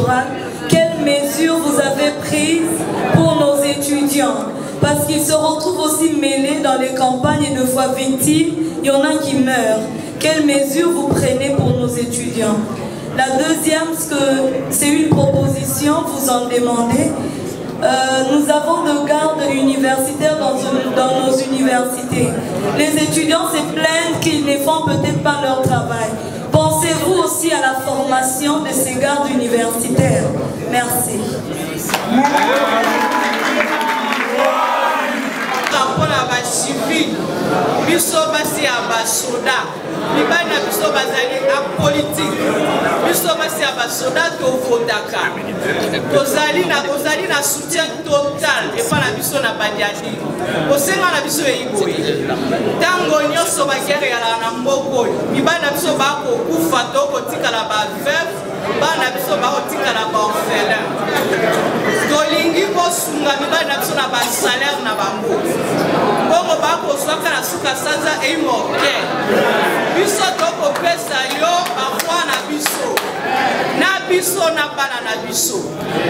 électorale, quelles mesures vous avez prises pour nos étudiants? Parce qu'ils se retrouvent aussi mêlés dans les campagnes et de fois victimes, il y en a qui meurent. Quelles mesures vous prenez pour nos étudiants? La deuxième, c'est une proposition, vous en demandez. Nous avons de gardes universitaires dans nos universités. Les étudiants se plaignent qu'ils ne font peut-être pas leur travail. Pensez-vous aussi à la formation de ces gardes universitaires? Merci. Biso basi ya basoda libana biso bazali apolitique biso basi ya basoda tovotaka kozali na soutien total epa na biso na badiadi kosenga na biso eiboye ntango nyonso bagere yala na mboko libana biso bakokufa tokotikala baveuve bana biso bakotikala baorphelin tolingi kosunga mibali na biso na basalaire na bango bongo bakozwaka na suka sanza eimoke biso tokopesa yo bavoi na biso na bana na biso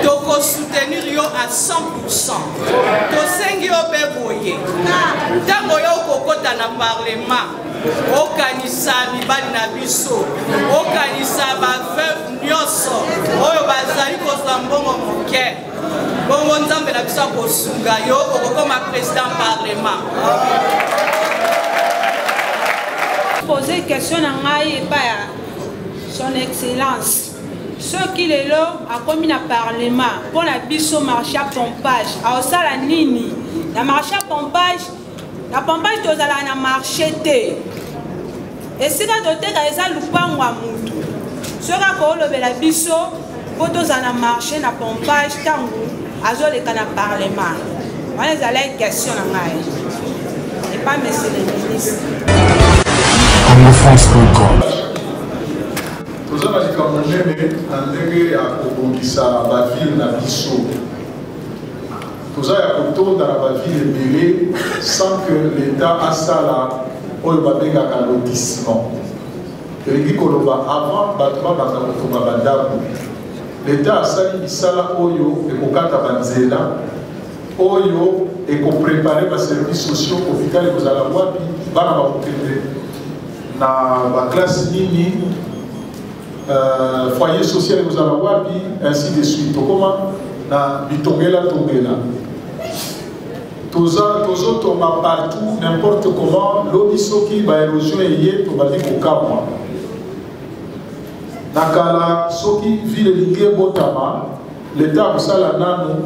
tokosoutenir yo à 100%. Tosengi yo mpe boye ntango yo okokota na parlement okanisa mibali na biso okanisa baveuve nyonso oyo bazali kozwa mbongo moke bongo nzambe na biso akosunga yo okokoma président parlement. Poser question na ngai epa ya son excellence soki lelo akomi na parlement mpo na biso marché ya pompage aosala nini na marché ya pompage? Na pompage tozala na marché te esika toteka eza lupango ya mutu soki akoolobela biso mpo tozala na marché na pompage ntango azoleka na parlement. Wana ezala question na ngai epa monsieur le ministre. Toza likambo monene na ndenge ya kobongisa bavile na biso. Toza ya kotonda na bavile ebele sans que l'État asala oyo babengaka lotissement. Elingi koloba avant bato babanda kotonga bandako. L'État asali misala oyo ekokata banzela oyo ekoprepare baservice sociaux kofikala ekozala wapi bana bakokende na baklasse nini foyer social ekozala wapi ainsi de suite tokoma na bitongela tongela tozotonga partout n'importe comment lobi soki baérosion eye tobandi kokamwa na kala soki ville elingi ebotama l'État akosala nano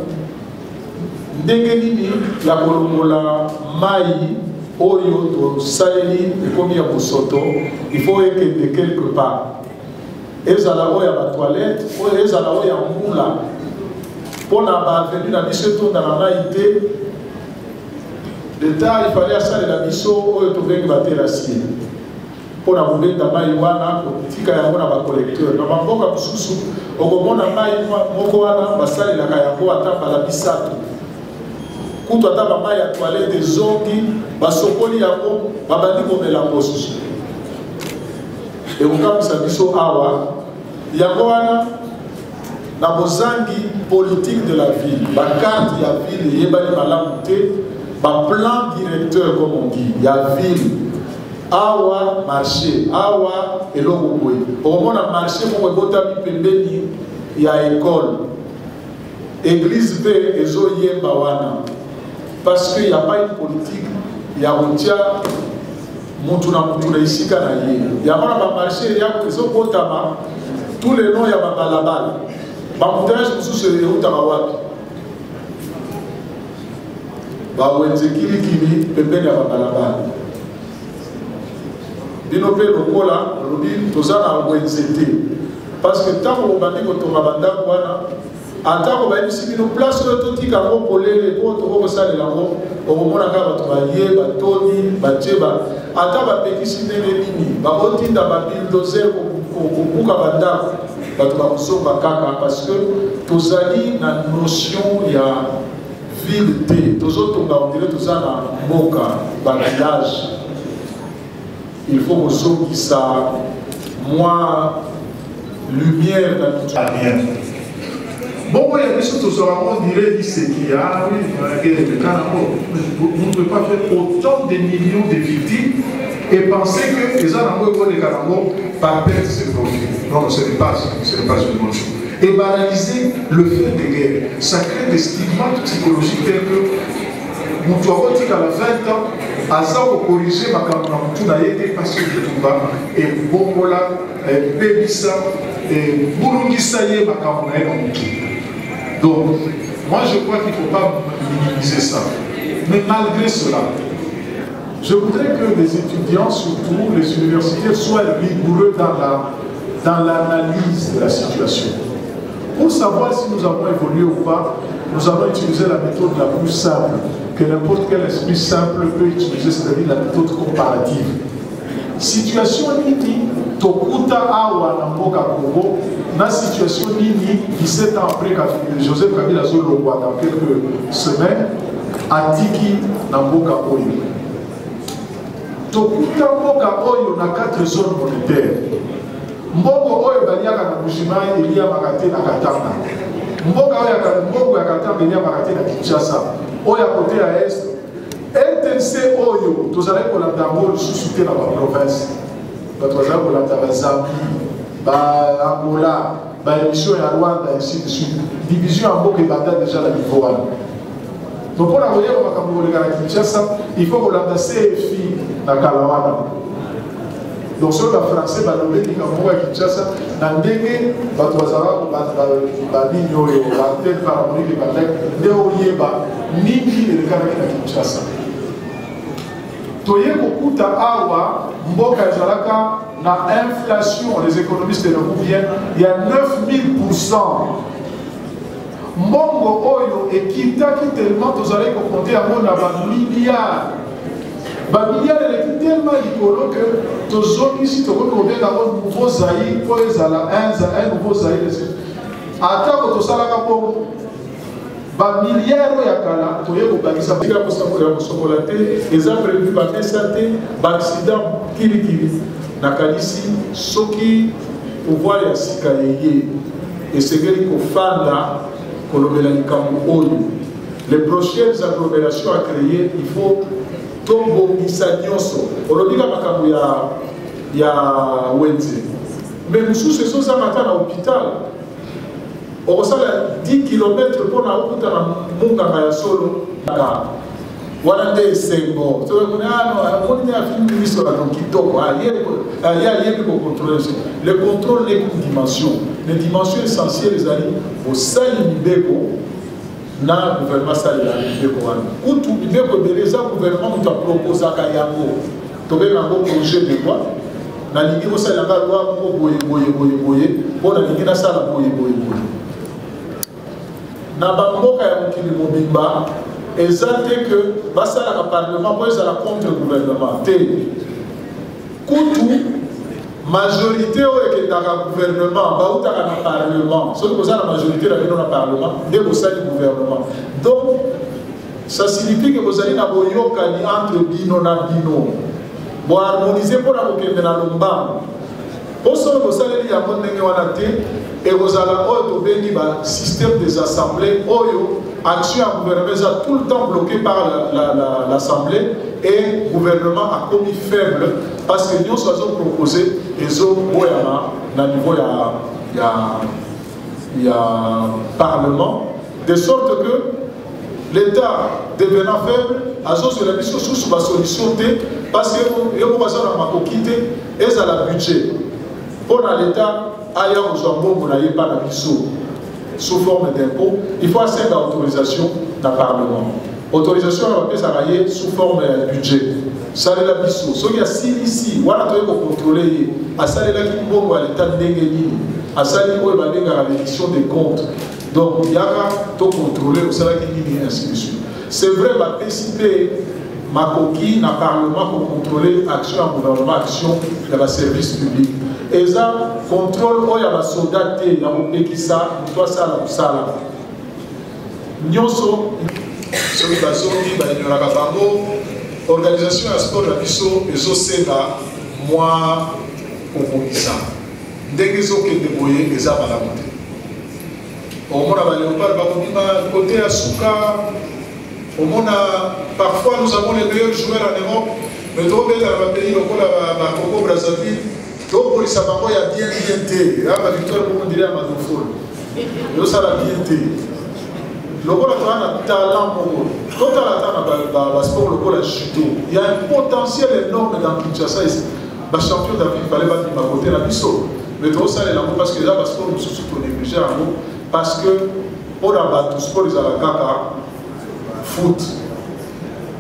ndenge nini ya kolongola mai oyo tosaleli ekomi ya bosoto il faut ekende quelque part ezala oyo ya batoilette oyo ezala oyo ya mbula mpona baavenu na biso etonda na mai te l'État ifale asalela biso oyo tobengi baterasier mpona kobenda mai wana kotika yango na bacollecteur na bamboka mosusu okomona mai moko wana basalelaka yango ata mbala misato kutu ata bamai ya toilette ezongi basokoli yango babandi komela mosusu ekokamwisa biso awa yango wana na bozangi politique de la ville bakarte ya ville eyebani malamu te baplan directeur comme on dit ya ville awa marché awa eloko boye okomona marché moko ebotami pembeni ya école église mpe ezoyemba wana parce qu'il n'y a pas une politique il y a mutu na isika na ye yango na bamarché ezokotama tous les noms ya babalabala bamoutage mosusu eutaka wapi bawenze kilikili pembeni ya babalabala bino mpe lokola olobi toza na wenze te parce que ntango bobandi kotonga bandako wana atako bayebisi bino place oyo totika yango polele mpo tokokosalela yango okomona kaka bato baye batoni bajeba ata bapekisi ndenge nini bakotinda babildozer kobuka bandako bato bakosomba kaka parce que tozali na notion ya ville te tozotonga ondire toza na mboka bavillage il faut kosongisa mwa lumière na bien. Bon, il y a des choses qui on dirait c'est qu'il y a, oui, vous ne pouvez pas faire autant de millions de victimes et penser que les gens par perdre ce profit. Non, ce n'est pas une bonne chose. Et banaliser le fait de guerre, ça crée des stigmates psychologiques tels que nous devons dire qu'à la 20 ans, à ça, on corriger ma campagne, tout n'a été passé de tout bas, et Bongola, Bébissa, et Burundisa, ma campagne. Donc, moi je crois qu'il ne faut pas minimiser ça. Mais malgré cela, je voudrais que les étudiants, surtout les universitaires, soient rigoureux dans l'analyse de la situation. Pour savoir si nous avons évolué ou pas, nous avons utilisé la méthode la plus simple, que n'importe quel esprit simple peut utiliser, c'est-à-dire la méthode comparative. Situation nini, Tokuta Awa Namboka Kobo, na situation nini, 17 ans après Joseph Kabila Zolongwa, dans quelques semaines, a Tiki Namboka Oyo. Tokuta Mboka Oyo na 4 zones monétaires. Mboko Oyo Baliaka na Bushima, Elia Makate na Katanga. Mboka Oyo ya Katanga, Elia Makate na Kinshasa. Oyo côté à Est. NTC Oyo, tous allez pour la Damol sous-souté dans la province. Tous allez pour la Zambie, Angola, l'émission à Rwanda, ainsi de suite. Division en Mboka et Banda déjà la niveau 1. Donc pour la voyage, il faut qu'on la CFI dans Kalawana. Donc sur le français, il y a Kinshasa, dans le Kinshasa. Toye kokuta awa mboka ezalaka na inflation, les économistes le viennent, il y a 9000%. Mbongo oyo ekitaki tellement tozali kokonte yango na bamilliard. Bamilliard eleki tellement likolo que tozongisi tokoki kobenga ngo nouveau Zaïre po ezala un nouveau Zaïre. Atako tosalaka bongo bamilliard ya kala toye kobakisa bika kosakola kosokola te eza prévu bapesa te baaccident kilikili nakanisi soki pouvoir ya sika yeye esengeli kofanda kolobela likambo oyo. Les prochaines agglomérations à créer, il faut tobongisa nyonso olobika makambo ya wenze mais mosusu ezozanga na hôpital. On a 10 km pour la route à Munganga ya solo. Voilà des symboles. On a un ministre qui tombe. Le contrôle n'est qu'une dimension. Les dimensions essentielles, les amis, au Salimibeko, na gouvernement Salimibeko. Où tout le gouvernement nous a proposé à Kayango. Tu as un projet de loi. Na lingi ko sala ka loi ko boye pour la lingi na sala boye. Na bamboka ya mokili mobimba ezate que basala ka parlement pour ezala contre gouvernement te kutu majorité o ekendaka gouvernement bautaka na parlement soki koza na majorité na bino na parlement nde kosali gouvernement. Donc ça signifie que bozali na boyokani entre bino na bino bo harmoniser pour la kokende na lombango osoki kosaleli yango ndenge wana te ekozala oyo tobengi ba système des assemblées oyo action ya gouvernement eza tout le temps bloqué par l'assemblée et le gouvernement a commis faible parce que nyonso azoproposé ezoboyama na niveau ya parlement de sorte que l'État devenant faible azozela biso susu basolution te parce que yoko bazala makoki te ezala budget pour l'État aya kozwa mbongo na ye pa na biso sous forme d'impôt, il faut assez d'autorisation dans le Parlement. Autorisation sous forme de budget. Ça c'est la biso. Ce qui est ici, voilà tu peux contrôler. À ça là qui bon à l'état d'engagement. À ça il faut évaluer la réduction des comptes. Donc il y a tout contrôler au salaire qui dit ainsi de suite. C'est vrai participer ma coquille dans le Parlement pour contrôler action en gouvernement, action dans le service public. Et ça, contrôle, il y a des soldats, il y a des qui ça, toi ça, ça. Nyonso, celui qui a sorti, il y a organisation à sport, la biso, et ça, moi, au Moïsa. Dès qu'ils ont été débrouillés, ils ont la montée. Au monde, côté Asuka, au monde, parfois nous avons les meilleurs joueurs en Europe, mais trop bien dans le pays, au Congo Brazzaville, donc pour les Sabango, il y a bien été. La victoire, comme on dirait à Madoufol. Donc ça l'a bien été. Le Congo a un talent pour eux. Quand on a le sport, le Congo a judo. Il y a un potentiel énorme dans Kinshasa. Le champion d'Afrique, il fallait battre ma côté la Bisso. Mais trop ça, c'est parce que là, le sport, nous sommes négligés en nous. Parce que pour la battre, le sport, ils ont la caca, foot,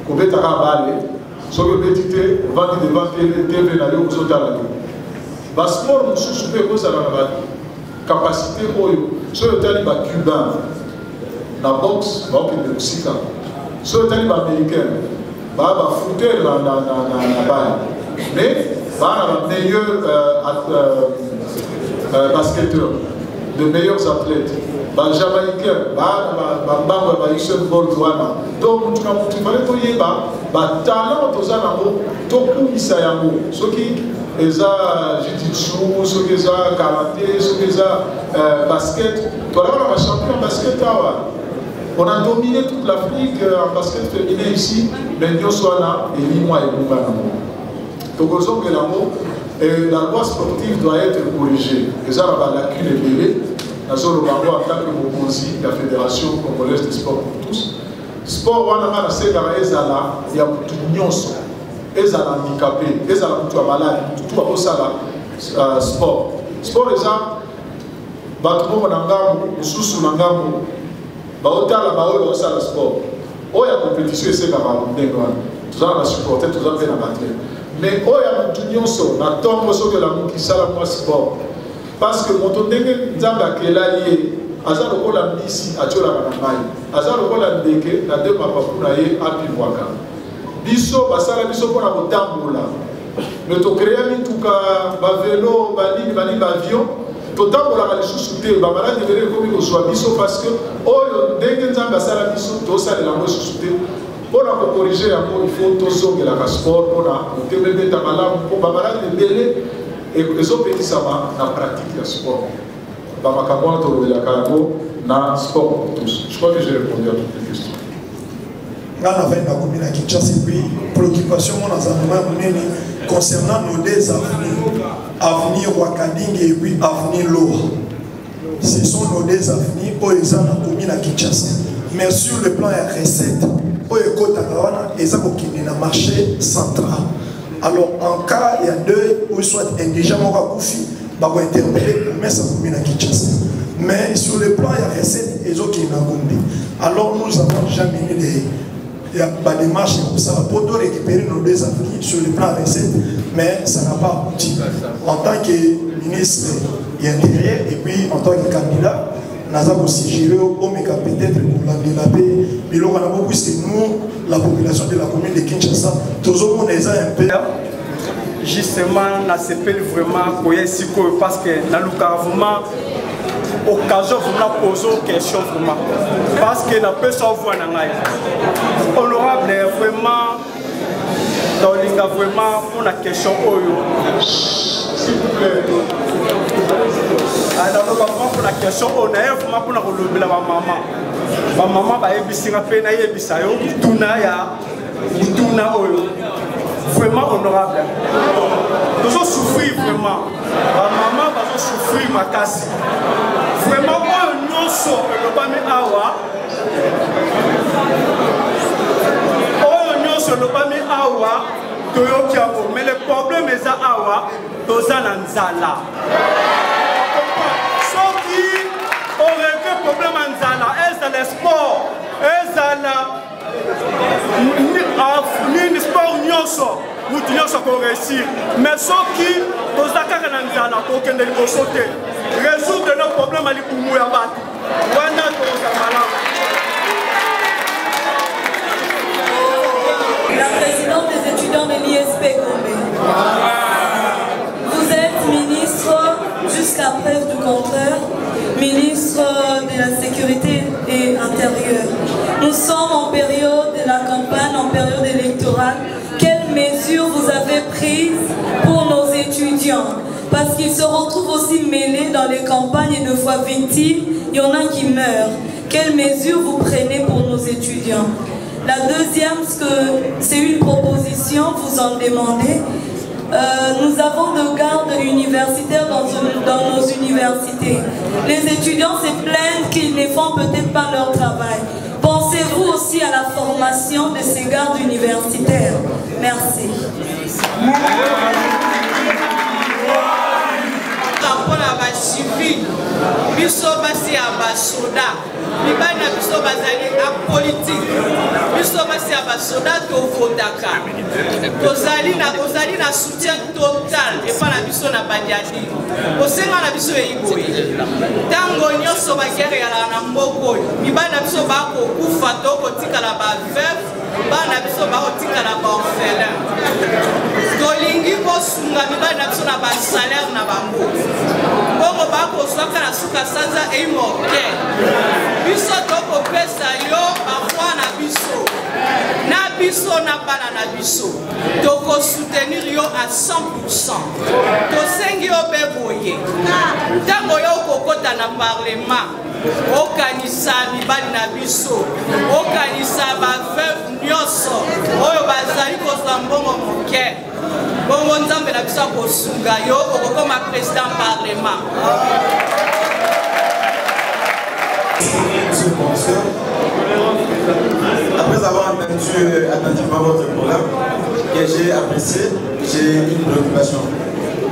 qu'on peut aller, ce que peut dire, vendre devant TV, aller aux autres à la gueule. Le sport, nous sommes cause à la capacité, ce que tu as dit, cubain, la boxe, va au Mexique, ce que tu as dit, américain, va footer la balle. Mais, va avoir meilleur basketteur. De meilleurs athlètes, les Jamaïcains, les Usain Bolt, donc il fallait que les talents de ceux qui ont jiu-jitsu, ceux qui ont karaté, ceux qui ont basket, voilà, on a champion en basket. On a dominé toute l'Afrique en basket féminin ici, mais nous sommes là et nous sommes là. Et la loi sportive doit être corrigée. Et ça, la lacune est belle. Nous sommes en tant que Mokosi, la Fédération congolaise de sport pour tous. Sport, on a il y a tout le handicapé, tout malade, tout ça sport. Sport, les gens, sport. Il y a compétition, c'est la tout ça, supporter, tout ça, mais il y a tout na tombe so que la qui sala moi sport parce que mon ndenge nzamba kela ye azalo ko la misi atiola na mai azalo ko la ndeke na de papa kuna ye apimwaka biso basala biso pona kotambola mais to créer mituka ba vélo ba avion to tambola ka lisusu te ba malade vele ko ko so biso parce que oyo ndenge nzamba sala biso to sala la mo lisusu te. Pour corriger, il faut que la sport, pour que les malades et les autres pays ça va pratique le sport. Dans ma sport pour tous. Je crois que j'ai répondu à toutes les questions. Préoccupation concernant nos deux avenir Wakading et puis avenir Loa. Ce sont nos deux avenirs pour les gens à Kinshasa. Mais sur le plan de recette, pour les côtes ils ont un marché central. Alors, en cas, il y a deux ou soit indigents, on va interpeller pour mettre ça à Kinshasa. Mais sur le plan de recette, ils ont un alors, nous avons jamais mis des démarches comme ça pour récupérer nos deux avenirs sur le plan de recette, mais ça n'a pas abouti. En tant que ministre de l'Intérieur et puis en tant que candidat, nous avons aussi géré au Omega peut-être pour la paix. Mais là, puisque nous, la population de la commune de Kinshasa, tous les gens un peu. Justement, on s'appelle vraiment parce que dans le cas vraiment, occasion de poser une question vraiment. Parce que la personne voit honorable vraiment, dans les cas vraiment, on a question. S'il vous plaît. Alors, nous avons la question, on a vraiment pour la maman. Ma maman va ébisser à peine à ébisser, vraiment honorable. Nous allons souffrir vraiment. Ma maman va souffrir ma casse. Vraiment, nous sommes le bami awa. Nous sommes le bami awa. Mais le problème est à awa. Nous sommes nzala. Ceux qui auraient des problèmes en Zala, est-ce le sport, est-ce le sport, nous devons réussir. Mais ceux qui ont des Zala, résoudre nos problèmes à l'Ikoumouyabat. La présidente des étudiants de l'ISP Gombe. Vous êtes ministre, jusqu'à preuve du contraire, ministre de la Sécurité et intérieure. Nous sommes en période de la campagne, en période électorale. Quelles mesures vous avez prises pour nos étudiants? Parce qu'il qu'ils se retrouvent aussi mêlés dans les campagnes et de fois victimes, il y en a qui meurent. Quelles mesures vous prenez pour nos étudiants? La deuxième, c'est une proposition, vous en demandez. Nous avons de gardes universitaires dans nos universités. Les étudiants se plaignent qu'ils ne font peut-être pas leur travail. Pensez-vous aussi à la formation de ces gardes universitaires? Merci. Biso basi ya basoda libana biso bazali a politique biso basi ya basoda to votaka tozali na soutien total et pas na biso na badiadi osenga na biso eyiboyi tango nyonso bagere ya na mboko libana biso bako kufa to kotikala ba veuve bana biso bakotikala ba orphelin tolingi kosunga libana biso na ba salaire na bango bongo bakozwaka na suka sanza eimoke biso tokopesa yo bafwa na biso na bana na biso tokosoutenir yo à 100%. Tosengi yo mpe boye ntango yo okokota na parlement okanisa mibali na biso okanisa baveuve nyonso oyo bazali kozwa mbongo moke bongo nzambe na biso akosunga yo okokoma président parlement. Après avoir entendu attentivement votre programme que j'ai apprécié, j'ai une préoccupation.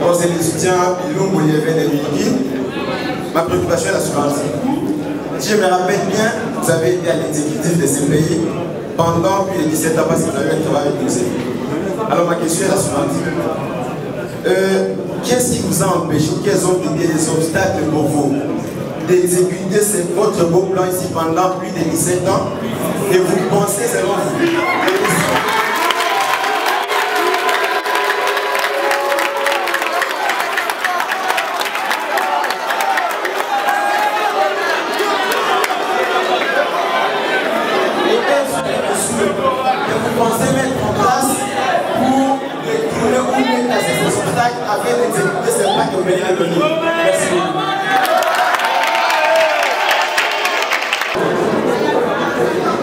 Bon, c'est le soutien Bilungu Yévé de Miliki. Ma préoccupation est la suivante. Si je me rappelle bien, vous avez été à l'exécutif de ce pays pendant plus de 17 ans parce que vous avez travaillé avec nous. Alors ma question est la suivante. Qu'est-ce qui vous a empêché, quels ont été les obstacles pour vous d'exécuter votre beau plan ici pendant plus de 17 ans et vous pensez selon vous?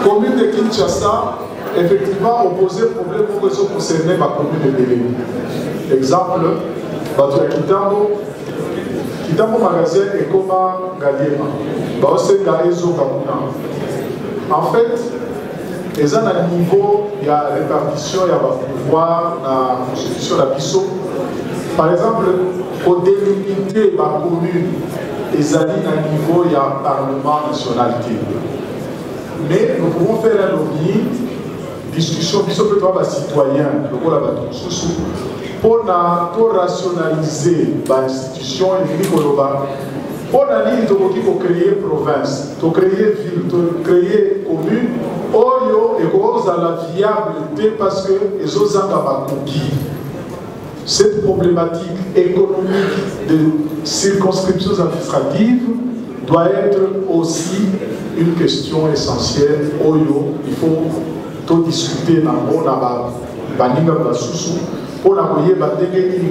Commune de Kinshasa, effectivement, opposé problème pour que ce concerne ma commune de Béléni. Exemple, Batu Kitambo magasin et comment Galiema. Baosenga Ezo Kamuna. En fait, ils ont un niveau, il y a répartition, il y a pouvoir, la constitution, la biseau. Par exemple, pour délimiter ma commune, ils ont un niveau, il y a un parlement nationalité. Mais nous pouvons faire un lobby, discussion, peut-être pas citoyen, pour rationaliser l'institution et pour créer province, pour créer ville, pour créer commune, oyo et la viabilité parce que les autres cette problématique économique de circonscriptions administratives doit être aussi une question essentielle. Oyo, il faut tout discuter dans le monde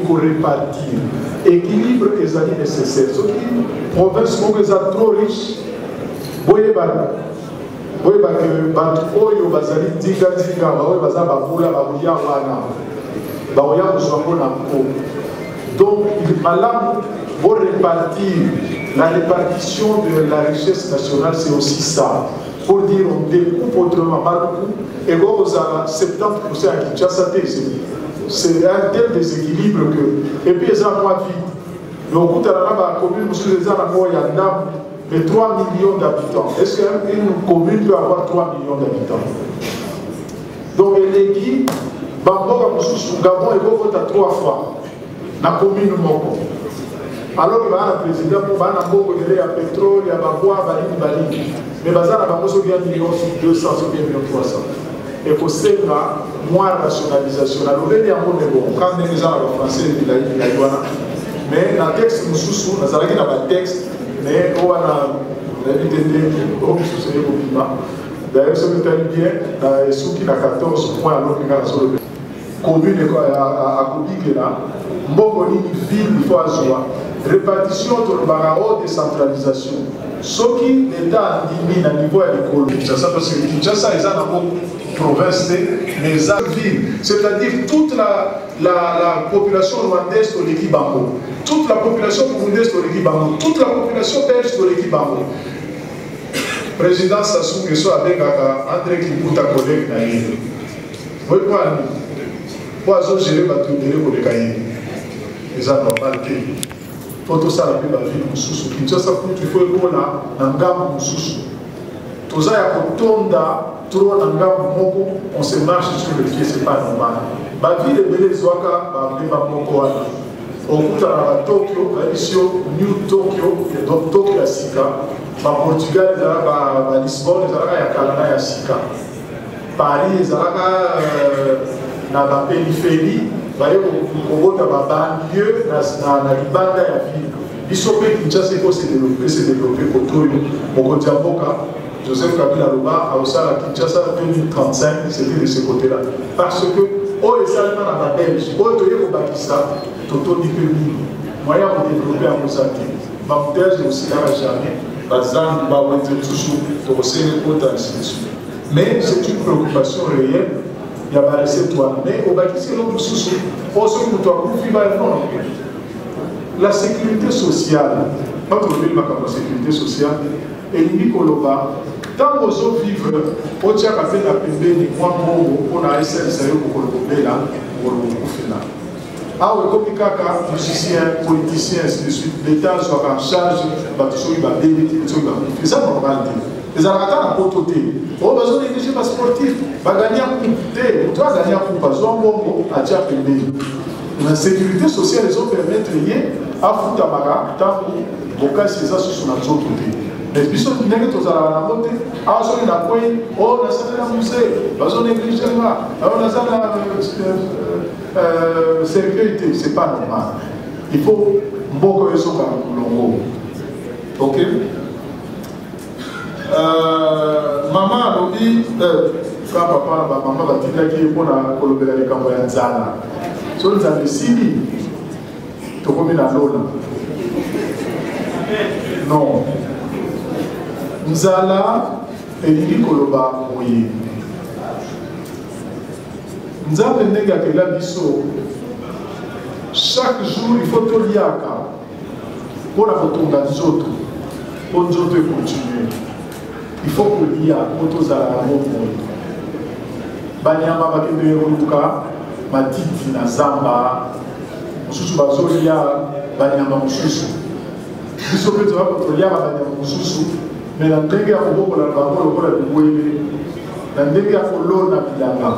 pour répartir. Équilibre est nécessaire. Les provinces sont trop riches. Donc, pour répartir, la répartition de la richesse nationale, c'est aussi ça. Pour dire on découpe autrement, pas beaucoup, et vous avez 70% à Kinshasa, c'est un tel déséquilibre que. Et puis, ils ont moins vite. Donc, vous avez la commune, vous avez de 3 millions d'habitants. Est-ce qu'une commune peut avoir 3 millions d'habitants? Donc, les guides, Bamboga Moussou, Gabon, et vous votez 3 fois. La commune Moko. Alors que le président, il y a pétrole, il y a bois, il y a mais bazar a besoin de 1 million 200, 1 million 300. Et pour ça, moins rationalisation. Alors, il y a un bon quand les gens en français, il y a mais dans le texte, nous avons un texte, mais on a d'ailleurs, ce que tu as bien, dans 14 points, alors que commune à Kobik là, mbongo nini ville il faut azwa répartition tolobaka o décentralisation soki l'état andimi na niveau ya likolo Kinshasa parce que Kinshasa eza nango province mais eza ville, c'est-à-dire toute la population rwandaise toleki bango, toute la population burundaise toleki bango, toute la population belge toleki bango. Président Sassou Nguesso abengaka André Kibuta collègue na ye oyi po ani po azogere bato ebele koleka ye eza normal te po tosala mpe bavile mosusu Kinshasa kutu ifo ekola na ngambu mosusu toza ya kotonda trop na ngambu moko on se marche sur le pied, c'est pas normal bavile ebele ezwaka bambemba moko wana okutana na Tokyo baisio New Tokyo donc Tokyo ya sika Portugal ezalaka Lisbonne ezalaka ya kala na ya sika Paris ezalaka na bapériphérie baye kobota babanlieue na libanda ya ville biso mpe Kinshasa eko se développe koto oyo mokonzi ya mboka Joseph Kabila aloba aosala Kinshasa 2035 c'était de ce côté là parce que oyo esalema na babelge oyo toye kobakisa totondi mpe mingi moyen ya kodéveloppe yango eza te bambouteillage eosilaka jamais bazangi bawenze lisusu tokosele kota ainsi de suite mais c'est une préoccupation réelle ya barecette wana mais obakisi eloko mosusu po soki moto akufi baenon la sécurité sociale batolobeli makambo ya sécurité sociale elingi koloba ntango ozovivre otiaka mpe na pembeni mwa mbongo mpona esalisa yo kokolobela kolokufela awa ekomi kaka musicien politicien ainsi de suite l'état azwaka en charge bato soki babeli te soki bakufi eza normal te ezalaka ata na poto te oyo bazonéglige basportif bagania coupe te moto agania coupe azwa mbongo atia pembeni na sécurité sociale ezopermettre ye afutamaka ntango bokasi eza susu na nzoto te mais biso ndenge tozalaka nango te awa soki nakwei o nasalela musée bazonéglige nga ayo naza na cercueil te c'est pas normal il faut mboko ezoka molongo ok mama alobi ka papa na bamama batindaki mpona kolobela likambo ya nzala so nzala esili tokomi na lola non nzala elingi koloba moye nzambe ndenge akela biso chaque jour il faut toliaka mpona kotonga nzoto mpo nzoto ekontinue il faut kolia mpo tozala yango moye banyama bakende koluka matiti na zamba mosusu bazolia banyama mosusu biso mpe toza kotoliaka banyama mosusu me na ndenge ya kobokola bango lokola bibwele na ndenge ya kolona bilanga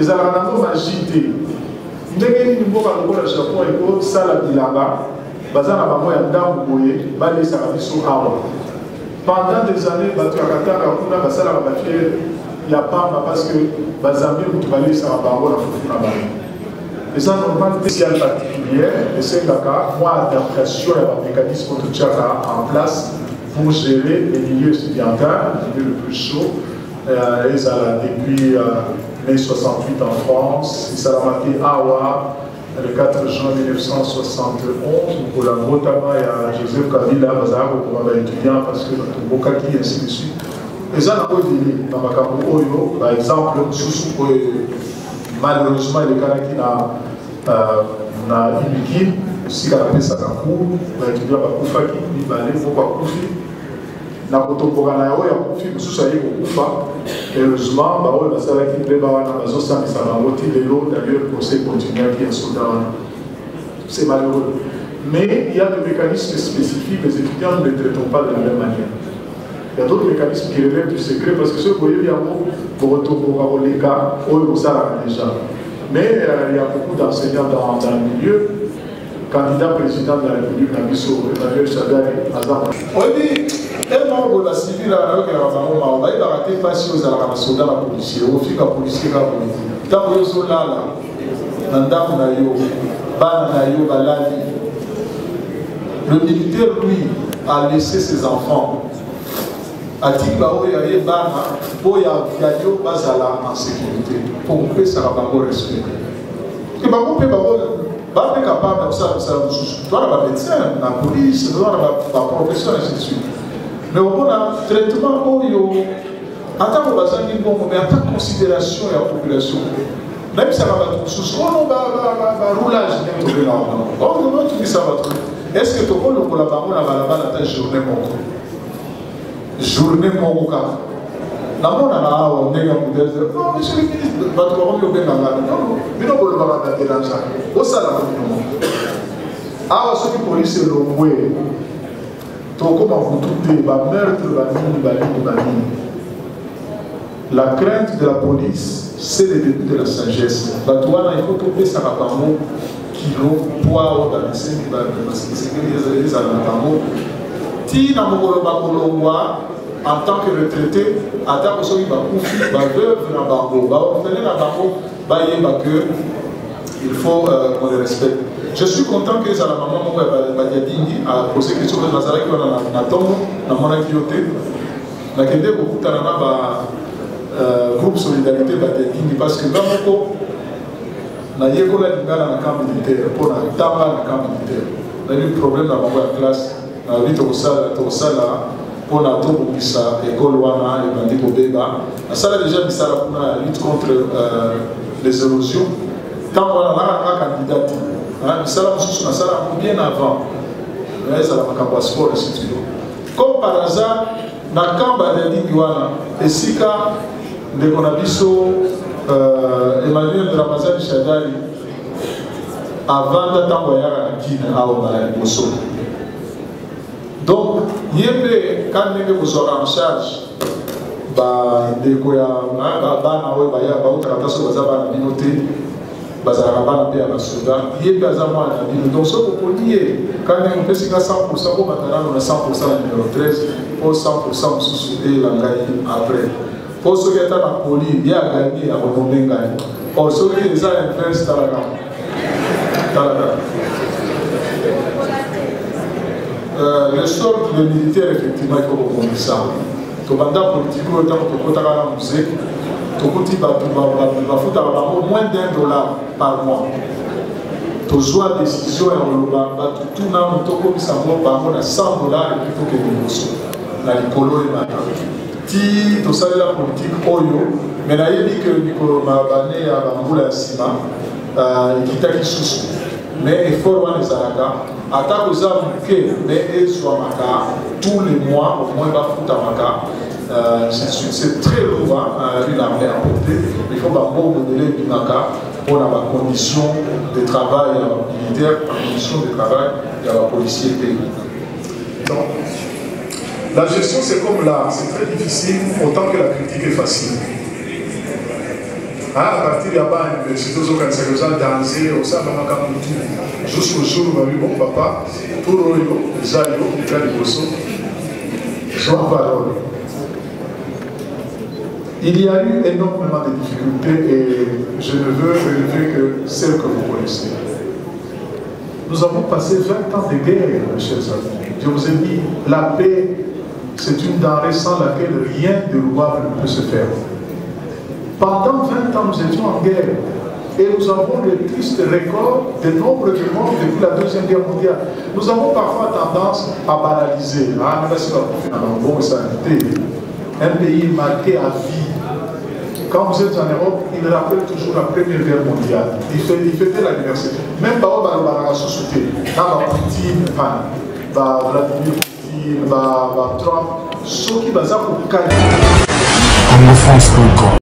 ezalaka nango magie te ndenge nini mboka lokola japon ekosala bilanga baza na bango ya ndambu boye balesaka biso awa pendant des années bato ya katanga kuna basalaka bafiere ya pamba parce que bazambi moto balesaka bango na fufu na bango eza normal spéciale particulière esengaka mwa adaptation ya bamécanisme totiaka en place pour gérer les milieux étudiantins, le milieu le plus chaud. Depuis mai 68 en France, ça a marqué Awa le 4 juin 1971 pour la notamment à Joseph Kabila, pour les étudiants parce que notre Bokaki ainsi de suite. Et ça n'a pas été dans ma Oyo, par exemple, malheureusement le cas qui na imiki si la Sakaku, l'étudiant Bakufaki, il va aller pour Bakufi. Na kotomboka na yo ya kufi mosusu aye kokufa heureusement baoyo basalaki mpe bawana bazosambisa bango ti lelo d'ailleurs le conseil continuaki un soldat wana c'est malheureux mais il y a des mécanismes spécifiques les étudiants ne les traitent pas de la même manière il y a d'autres mécanismes qui relèvent du secret parce que ceux qui voyaient yango kotomboka koleka oyo kosalaka déjà mais il y a beaucoup d'enseignants dans le milieu candidat président de la République Nabiso Emmanuel Shadari Azam oui un membre de la civile a été passé aux armes soldats la policier au fika policier ka politique tant que solala ndandamu na yo bana na yo balali le militaire lui a laissé ses enfants a dit ba oya ye bana boya yo bazala en sécurité pour que ça va pas respect que ba ko pe ba pas capable de faire ça. Toi, la médecin, la police, la profession, ainsi de suite. Mais on a un traitement où il y a en considération de la population. Même si ça va être sous un roulage, est-ce que tu peux le collaborer à la journée journée la monde a un nègre pour dire non, monsieur le ministre, votre parole est bien dans la non, mais non, vous ne pouvez pas déranger. Au salaire, ah, ceux qui police le moué, comment vous doutez, meurtre, la crainte de la police, c'est le début de la sagesse. Il faut trouver ça à Bamo, kilo, poids, dans les cinq, en tant que retraité, il faut qu'on les respecte. Je suis content que la maman a posé question de Nazareth qui a groupe Solidarité parce que dans mon camp, il y a un camp militaire pour la camp militaire. Il y a eu un problème dans ma classe, on a vu tout ça pour la troupe qui sa école wana et bandi kobeba. Ça a déjà dit ça pour la lutte contre les érosions. Tant qu'on a un candidat, ça a bien avant. Ça a un sport et comme par hasard, dans le camp de Wana, et si de Konabiso, Emmanuel Ramazan Chadari, avant d'attendre à Guinée, à Omaïboso. Donc, quand vous serez en charge, donc ce que vous liez, quand vous faites 100%, vous avez 100% numéro 13, pour 100% sous-souder après. Pour ceux qui sont dans la police, il y a gagné à renommer gagné. Pour ceux qui sont en inverse, le sort des militaires, effectivement, il faut reconnaître ça. Le mandat politique, le temps que tu as la musique, tu as moins d'$1 par mois. Tu as des décisions et tout le monde a $100 plutôt que des notions. Dans les colos et maintenant. Si tu as la politique, mais il y a dit que Nicolas Mabane a Bamboula à Sima, il a dit mais il faut voir les Aragas. Attaque aux armes mais soit Maka, tous les mois, au moins, il va foutre à Maka. C'est très lourd, une armée à porter. Il faut modeler du Maka pour la condition de travail militaire, la condition de travail de la policier pays. Donc, la gestion, c'est comme là, c'est très difficile, autant que la critique est facile. À partir de là-bas, à l'université, quand c'est gens danser, on sait comment on tout. Jusqu'au jour où on a vu mon papa, tout le monde, les aïeux, les gars de Bosso, sans parole. Il y a eu énormément de difficultés et je ne veux relever que celles que vous connaissez. Nous avons passé 20 ans de guerre, mes chers amis. Je vous ai dit, la paix, c'est une denrée sans laquelle rien de louable ne peut se faire. Pendant 20 ans, nous étions en guerre et nous avons le triste record de nombre de morts depuis la Deuxième Guerre mondiale. Nous avons parfois tendance à banaliser. Un pays marqué à vie. Quand vous êtes en Europe, il rappelle toujours la Première Guerre mondiale. Il fêtait l'anniversaire. Même par la société, dans Poutine, Vladimir Poutine, Trump, ceux qui basent pour